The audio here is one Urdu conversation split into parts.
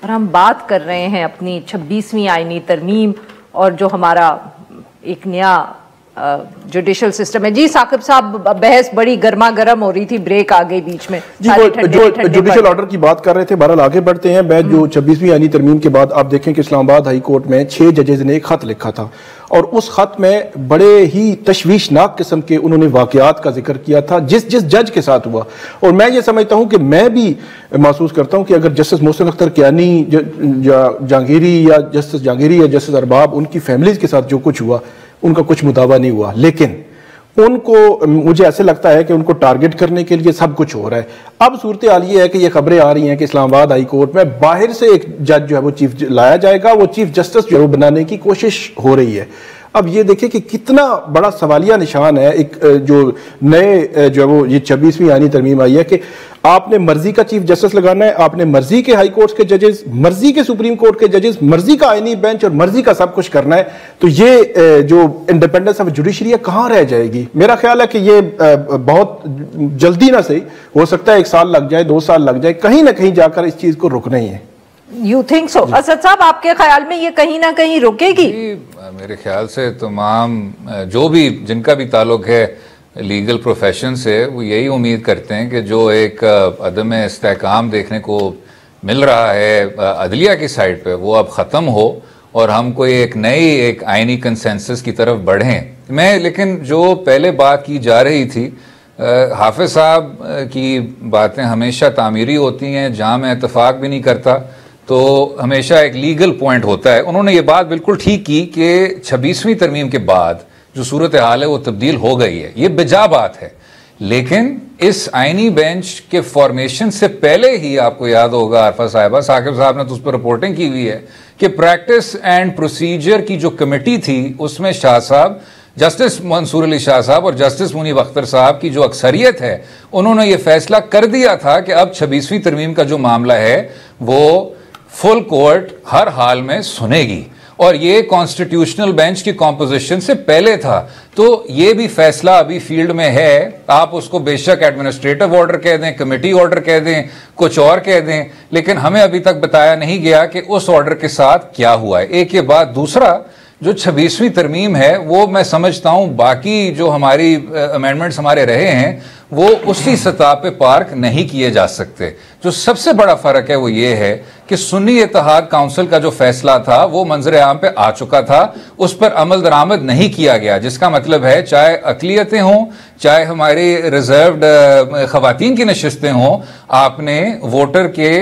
اور ہم بات کر رہے ہیں اپنی 26ویں آئینی ترمیم اور جو ہمارا ایک نیا جوڈیشل سسٹم ہے. جی ثاقب صاحب, بحث بڑی گرما گرم ہو رہی تھی, بریک آ گئی بیچ میں. جی جو جوڈیشل آرڈر کی بات کر رہے تھے, بہرحال آگے بڑھتے ہیں. میں جو 26ویں آئینی ترمیم کے بعد آپ دیکھیں کہ اسلام آباد ہائی کورٹ میں 6 ججز نے ایک خط لکھا تھا, اور اس خط میں بڑے ہی تشویشناک قسم کے انہوں نے واقعات کا ذکر کیا تھا جس جج کے ساتھ ہوا. اور میں یہ سمجھتا ہوں کہ میں بھی محسوس کرتا ہوں کہ اگر جسٹس محسن اختر کیانی جہانگیری یا جسٹس جہانگیری یا جسٹس ارباب, ان کی فیملیز کے ساتھ جو کچھ ہوا, ان کا کچھ مداوع نہیں ہوا, لیکن ان کو مجھے ایسے لگتا ہے کہ ان کو ٹارگٹ کرنے کے لیے سب کچھ ہو رہا ہے. اب صورتحال یہ ہے کہ یہ خبریں آ رہی ہیں کہ اسلام آباد ہائی کورٹ میں باہر سے ایک جج جو ہے وہ چیف لایا جائے گا, وہ چیف جسٹس جو ہے وہ بنانے کی کوشش ہو رہی ہے. اب یہ دیکھیں کہ کتنا بڑا سوالیہ نشان ہے ایک جو نئے جو ہے وہ یہ 26ویں آئینی ترمیم آئی ہے کہ آپ نے مرضی کا چیف جسٹس لگانا ہے, آپ نے مرضی کے ہائی کورٹس کے ججز, مرضی کے سپریم کورٹ کے ججز, مرضی کا آئینی بینچ اور مرضی کا سب کچھ کرنا ہے. تو یہ جو انڈیپینڈنس آف جوڈیشری ہے کہاں رہ جائے گی؟ میرا خیال ہے کہ یہ بہت جلدی نہ صحیح ہو سکتا ہے 1 سال لگ جائے, 2 سال لگ جائے, کہیں نہ کہیں جا کر اس چیز کو رکنا ہی ہے. You think so? اسد صاحب آپ کے خیال میں یہ کہیں نہ کہیں رکے گی؟ میرے خیال سے تمام جو بھی جن کا بھی تعلق ہے لیگل پروفیشن سے, وہ یہی امید کرتے ہیں کہ جو ایک عدم استحکام دیکھنے کو مل رہا ہے عدلیہ کی سائڈ پہ, وہ اب ختم ہو اور ہم کوئی ایک نئی ایک آئینی کنسنسس کی طرف بڑھیں. میں لیکن جو پہلے بات کی جا رہی تھی, حافظ صاحب کی باتیں ہمیشہ تعمیری ہوتی ہیں, جہاں میں اتفاق بھی نہیں کرتا تو ہمیشہ ایک لیگل پوائنٹ ہوتا ہے. انہوں نے یہ بات بالکل ٹھیک کی کہ 26ویں ترمیم کے بعد جو صورتحال ہے وہ تبدیل ہو گئی ہے, یہ بجا بات ہے. لیکن اس آئینی بینچ کے فارمیشن سے پہلے ہی آپ کو یاد ہوگا عارفہ صاحبہ, ثاقب صاحب نے تو اس پر رپورٹنگ کی ہوئی ہے کہ پریکٹس اینڈ پروسیجر کی جو کمیٹی تھی اس میں شاہ صاحب, جسٹس منصور علی شاہ صاحب اور جسٹس منیب اختر صاحب کی جو اکثریت ہے, انہوں نے یہ فیصلہ کر دیا تھا کہ اب 26ویں ترمیم کا جو معاملہ ہے وہ فل کورٹ ہر حال میں سنے گی, اور یہ کانسٹیٹیوشنل بینچ کی کمپوزیشن سے پہلے تھا. تو یہ بھی فیصلہ ابھی فیلڈ میں ہے. آپ اس کو بے شک ایڈمنسٹریٹو آرڈر کہہ دیں, کمیٹی آرڈر کہہ دیں, کچھ اور کہہ دیں, لیکن ہمیں ابھی تک بتایا نہیں گیا کہ اس آرڈر کے ساتھ کیا ہوا ہے. ایک یہ بات. دوسرا, جو 26ویں ترمیم ہے وہ میں سمجھتا ہوں باقی جو ہماری امینڈمنٹس ہمارے رہے ہیں وہ اسی سطح پہ پارک نہیں کیے جا سکتے. جو سب سے بڑا فرق ہے وہ یہ ہے کہ سنی اتحاد کونسل کا جو فیصلہ تھا وہ منظر عام پہ آ چکا تھا, اس پر عمل درآمد نہیں کیا گیا, جس کا مطلب ہے چاہے اقلیتیں ہوں, چاہے ہماری ریزروڈ خواتین کی نشستیں ہوں, آپ نے ووٹر کے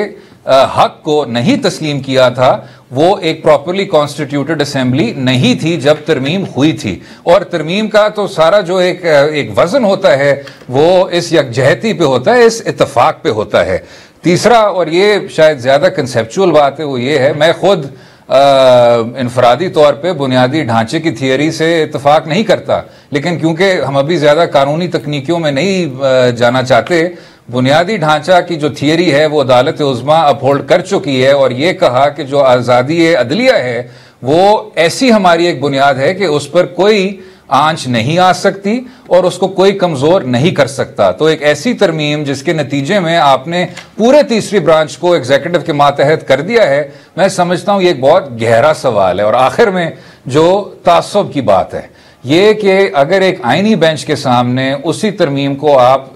حق کو نہیں تسلیم کیا تھا. وہ ایک پراپرلی کانسٹیٹیوٹڈ اسمبلی نہیں تھی جب ترمیم ہوئی تھی, اور ترمیم کا تو سارا جو ایک وزن ہوتا ہے وہ اس یکجہتی پہ ہوتا ہے, اس اتفاق پہ ہوتا ہے. تیسرا, اور یہ شاید زیادہ کنسیپچول بات ہے, وہ یہ ہے, میں خود انفرادی طور پہ بنیادی ڈھانچے کی تھیوری سے اتفاق نہیں کرتا, لیکن کیونکہ ہم ابھی زیادہ قانونی تکنیکیوں میں نہیں جانا چاہتے, بنیادی ڈھانچہ کی جو تھیوری ہے وہ عدالت عظمیٰ اپہولڈ کر چکی ہے, اور یہ کہا کہ جو آزادی عدلیہ ہے وہ ایسی ہماری ایک بنیاد ہے کہ اس پر کوئی آنچ نہیں آ سکتی اور اس کو کوئی کمزور نہیں کر سکتا. تو ایک ایسی ترمیم جس کے نتیجے میں آپ نے پورے تیسری برانچ کو ایگزیکٹو کے ماتحت کر دیا ہے, میں سمجھتا ہوں یہ ایک بہت گہرا سوال ہے. اور آخر میں جو تعصب کی بات ہے یہ کہ اگر ایک آئینی بینچ کے سامنے اسی ترمیم کو آپ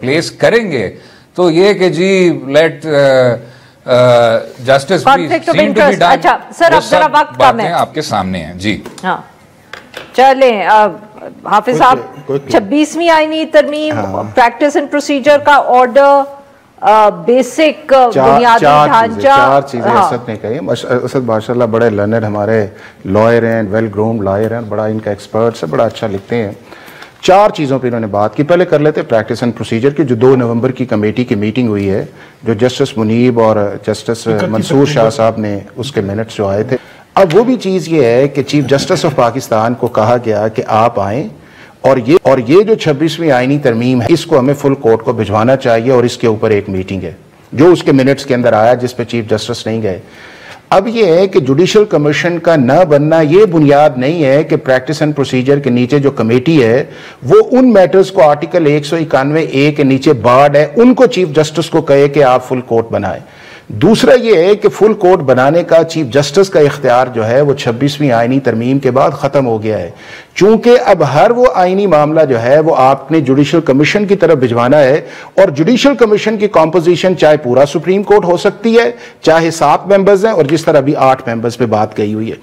پلیس کریں گے تو یہ کہ جی لیٹ جسٹس باتیں آپ کے سامنے ہیں. جی ہاں چلیں حافظ صاحب, 26ویں آئینی ترمیم, پریکٹس اینڈ پروسیجر کا آرڈر, بیسک بنیادی ڈھانچہ, 4 چیزیں اسد نے کہی. اسد ماشاءاللہ بڑے لرنڈ ہمارے لائر ہیں, ویل گرومڈ لائر ہیں, بڑا ان کا ایکسپرٹس ہے, بڑا اچھا لکھتے ہیں. 4 چیزوں پہ انہوں نے بات کی. پہلے کر لیتے پریکٹس اینڈ پروسیجر کی, جو 2 نومبر کی کمیٹی کی میٹنگ ہوئی ہے, جو جسٹس منیب اور جسٹس منصور شاہ صاحب نے اس کے منٹس جو آئے تھے. اب وہ بھی چیز یہ ہے کہ چیف جسٹس آف پاکستان کو کہا گیا کہ آپ آئیں اور یہ جو 26ویں آئینی ترمیم ہے اس کو ہمیں فل کورٹ کو بھجوانا چاہیے, اور اس کے اوپر ایک میٹنگ ہے جو اس کے منٹس کے اندر آیا جس پہ چیف جسٹس نہیں گئے. اب یہ ہے کہ جوڈیشل کمیشن کا نہ بننا یہ بنیاد نہیں ہے کہ پریکٹس اینڈ پروسیجر کے نیچے جو کمیٹی ہے وہ ان میٹرز کو آرٹیکل 191A کے نیچے بارڈ ہے ان کو چیف جسٹس کو کہے کہ آپ فل کورٹ بنائیں. دوسرا یہ ہے کہ فل کورٹ بنانے کا چیف جسٹس کا اختیار جو ہے وہ 26ویں آئینی ترمیم کے بعد ختم ہو گیا ہے، چونکہ اب ہر وہ آئینی معاملہ جو ہے وہ آپ نے جوڈیشل کمیشن کی طرف بھجوانا ہے، اور جوڈیشل کمیشن کی کمپوزیشن چاہے پورا سپریم کورٹ ہو سکتی ہے، چاہے 7 ممبرز ہیں، اور جس طرح ابھی 8 ممبرز پہ بات کہی ہوئی ہے۔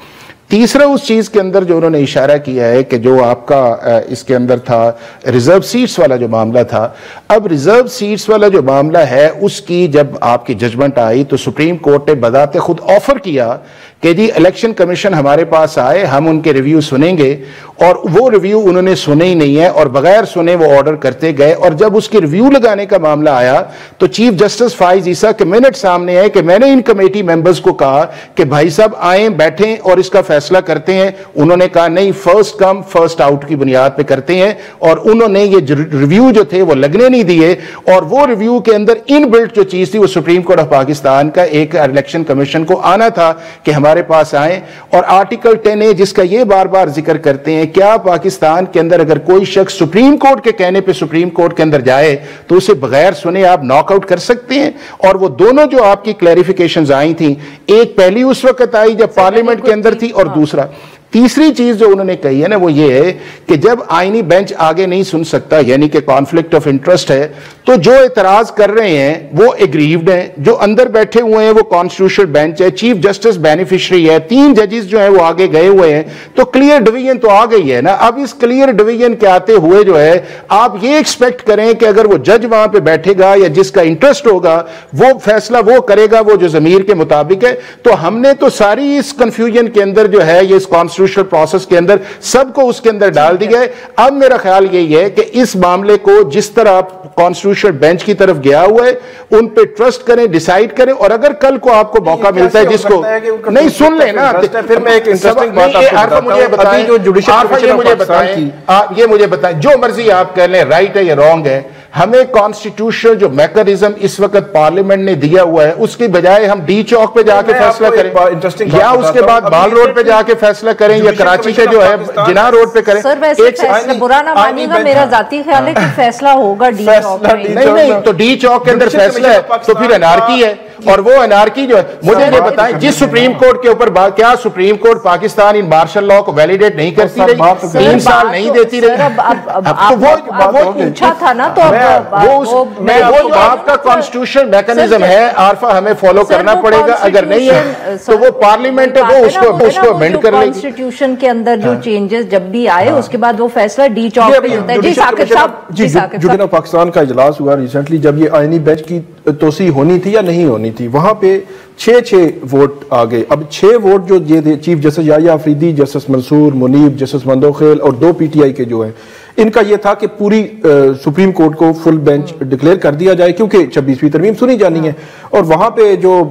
تیسرا اس چیز کے اندر جو انہوں نے اشارہ کیا ہے کہ جو آپ کا اس کے اندر تھا ریزرو سیٹس والا جو معاملہ تھا، اب ریزرو سیٹس والا جو معاملہ ہے اس کی جب آپ کی ججمنٹ آئی تو سپریم کورٹ نے بذات خود آفر کیا کہ جی الیکشن کمیشن ہمارے پاس آئے، ہم ان کے ریویو سنیں گے، اور وہ ریویو انہوں نے سنے ہی نہیں ہے اور بغیر سنے وہ آرڈر کرتے گئے، اور جب اس کی ریویو لگانے کا معاملہ آیا تو چیف جسٹس فائز عیسیٰ کے منٹ سامنے ہے کہ میں نے ان کمیٹی ممبرز کو کہا کہ بھائی صاحب آئیں بیٹھیں اور اس کا فیصلہ کرتے ہیں، انہوں نے کہا نہیں، فرسٹ کم فرسٹ آؤٹ کی بنیاد پہ کرتے ہیں، اور انہوں نے یہ ریویو جو تھے وہ لگنے نہیں دیے، اور وہ ریویو کے اندر ان بلٹ جو چیز تھی وہ سپریم کورٹ آف پاکستان کا ایک الیکشن کمیشن کو آنا تھا کہ ہمارے پاس آئیں، اور آرٹیکل 10A جس کا یہ بار بار ذکر کرتے ہیں، کیا پاکستان کے اندر اگر کوئی شخص سپریم کورٹ کے کہنے پہ سپریم کورٹ کے اندر جائے تو اسے بغیر سنے آپ ناک آؤٹ کر سکتے ہیں؟ اور وہ دونوں جو آپ کی کلیریفیکیشنز آئی تھیں، ایک پہلی اس وقت آئی جب پارلیمنٹ کے اندر تھی، اور دوسرا تیسری چیز جو انہوں نے کہی ہے نا وہ یہ ہے کہ جب آئینی بینچ آگے نہیں سن سکتا، یعنی کہ کانفلکٹ آف انٹرسٹ ہے، تو جو اعتراض کر رہے ہیں وہ ایگریوڈ ہیں، جو اندر بیٹھے ہوئے ہیں وہ کانسٹیٹیوشنل بینچ ہے، چیف جسٹس بینیفیشری ہے، 3 ججز جو ہیں وہ آگے گئے ہوئے ہیں، تو کلیئر ڈویژن تو آ گئی ہے نا۔ اب اس کلیئر ڈویژن کے آتے ہوئے جو ہے آپ یہ ایکسپیکٹ کریں کہ اگر وہ جج وہاں پہ بیٹھے گا یا جس کا انٹرسٹ ہوگا وہ فیصلہ وہ کرے گا وہ جو ضمیر کے مطابق ہے، تو ہم نے تو ساری اس کنفیوژن کے اندر جو ہے یہ اس کانسٹیٹیوشنل پروسیس کے اندر سب کو اس کے اندر ڈال دیا ہے۔ اب میرا خیال یہی ہے کہ اس معاملے کو جس طرح کانسٹیٹیوشنل بینچ کی طرف گیا ہوا ہے ان پہ ٹرسٹ کریں، ڈیسائیڈ کریں، اور اگر کل کو آپ کو موقع ملتا ہے جس کو نہیں سن لیں نا، پھر میں ایک انٹرسٹنگ بات آپ کو بتاتا ہوں، جو جوڈیشل کمیشن یہ مجھے بتائیں، جو مرضی آپ کہہ لیں رائٹ ہے یا رانگ ہے، ہمیں کانسٹیٹیوشنل جو میکانزم اس وقت پارلیمنٹ نے دیا ہوا ہے اس کی بجائے ہم ڈی چوک پہ جا کے فیصلہ کریں، یا اس کے بعد بال روڈ پہ جا کے فیصلہ کریں، یا کراچی کے جو ہے جناح روڈ پہ کریں۔ سر ویسے برا نہ مانیے گا، میرا ذاتی خیال ہے کہ فیصلہ ہوگا ڈی چوک میں۔ نہیں تو ڈی چوک کے اندر فیصلہ ہے تو پھر انارکی ہے، اور وہ انارکی جو ہے مجھے یہ بتائیں جس سپریم کورٹ کے اوپر کیا سپریم کورٹ پاکستان ان مارشل لا کو ویلیڈیٹ نہیں کرتی رہی، 3 سال نہیں دیتی رہی؟ وہ پوچھا تھا نا، تو وہ جو آپ کا کانسٹیٹیوشن میکانزم ہے عارفہ ہمیں فالو کرنا پڑے گا، اگر نہیں ہے تو وہ پارلیمنٹ ہے وہ اس کو امینڈ کر لے گی۔ کانسٹیٹیوشن کے اندر جو چینجز جب بھی آئے اس کے بعد وہ فیصلہ ڈی چوک پہ ہوتا ہے۔ جی ثاقب صاحب، جوڈیشل پاکستان کا اجلاس ہوا ریسنٹلی، جب یہ آئینی بینچ کی توسیع ہونی تھی یا نہیں ہونی تھی، وہاں پہ 6 ووٹ آگئے۔ اب 6 ووٹ جو یہ تھے چیف جسٹس یحییٰ آفریدی، جسٹس منصور منیب، جسٹس مندوخیل اور 2 PTI کے جو ہیں، ان کا یہ تھا کہ پوری سپریم کورٹ کو فل بینچ ڈکلیئر کر دیا جائے کیونکہ 26ویں ترمیم سنی جانی ہے۔ اور وہاں پہ جو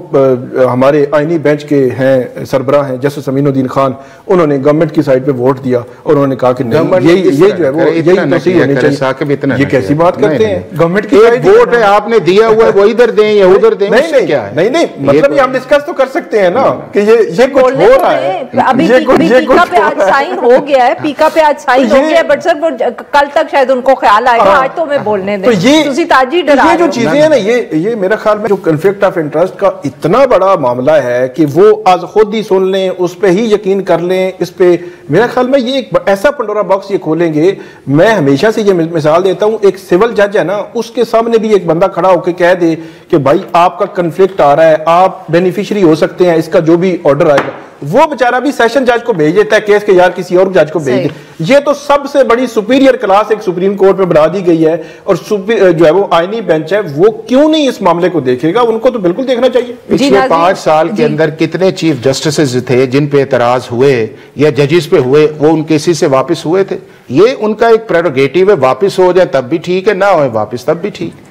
ہمارے آئینی بینچ کے ہیں سربراہ ہیں جسٹس امین الدین خان، انہوں نے گورنمنٹ کی سائڈ پہ ووٹ دیا اور انہوں نے کہا کہ نہیں، یہ جو ہے وہ یہی توسیع ہونی چاہیے۔ یہ کیسی بات کرتے ہیں؟ گورنمنٹ کی ووٹ ہے آپ نے دیا ہوا ہے وہ ادھر دیں یا ادھر دیں، نہیں مطلب یہ ہم ڈسکس تو کر سکتے ہیں نا کہ یہ کچھ ہو رہا ہے۔ ابھی پیکا پہ آج سائن ہو گیا ہے، پیکا پہ آج سائن ہو گیا ہے، بٹ سر وہ کل تک شاید ان کو خیال آئے گا، آج تو ہمیں بولنے دیں۔ یہ جو چیزیں ہیں نا، یہ میرا خیال میں جو کنفلکٹ آف انٹرسٹ کا اتنا بڑا معاملہ ہے کہ وہ آج خود ہی سن لیں، اس پہ ہی یقین کر لیں، اس پہ میرا خیال میں یہ ایک ایسا پنڈورا باکس یہ کھولیں گے۔ میں ہمیشہ سے یہ مثال دیتا ہوں، ایک سول جج ہے نا، اس کے سامنے بھی ایک بندہ کھڑا ہو کے کہہ دے کہ بھائی آپ کا کنفلکٹ آ رہا ہے، آپ بینیفیشری ہو سکتے ہیں، اس کا جو بھی آرڈر آئے گا، وہ بیچارہ بھی سیشن جج کو بھیج دیتا ہے کیس کے، یار کسی اور جج کو بھیج دے۔ یہ تو سب سے بڑی سپیریئر کلاس ایک سپریم کورٹ میں بنا دی گئی ہے، اور جو ہے وہ آئینی بینچ ہے وہ کیوں نہیں اس معاملے کو دیکھے گا؟ ان کو تو بالکل دیکھنا چاہیے۔ پچھلے 5 سال کے اندر کتنے چیف جسٹسز تھے جن پہ اعتراض ہوئے یا ججز پہ ہوئے، وہ ان کیسز سے واپس ہوئے تھے؟ یہ ان کا ایک پریروگیٹیو ہے، واپس ہو جائے تب بھی ٹھیک ہے، نہ ہوئے واپس تب بھی ٹھیک ہے۔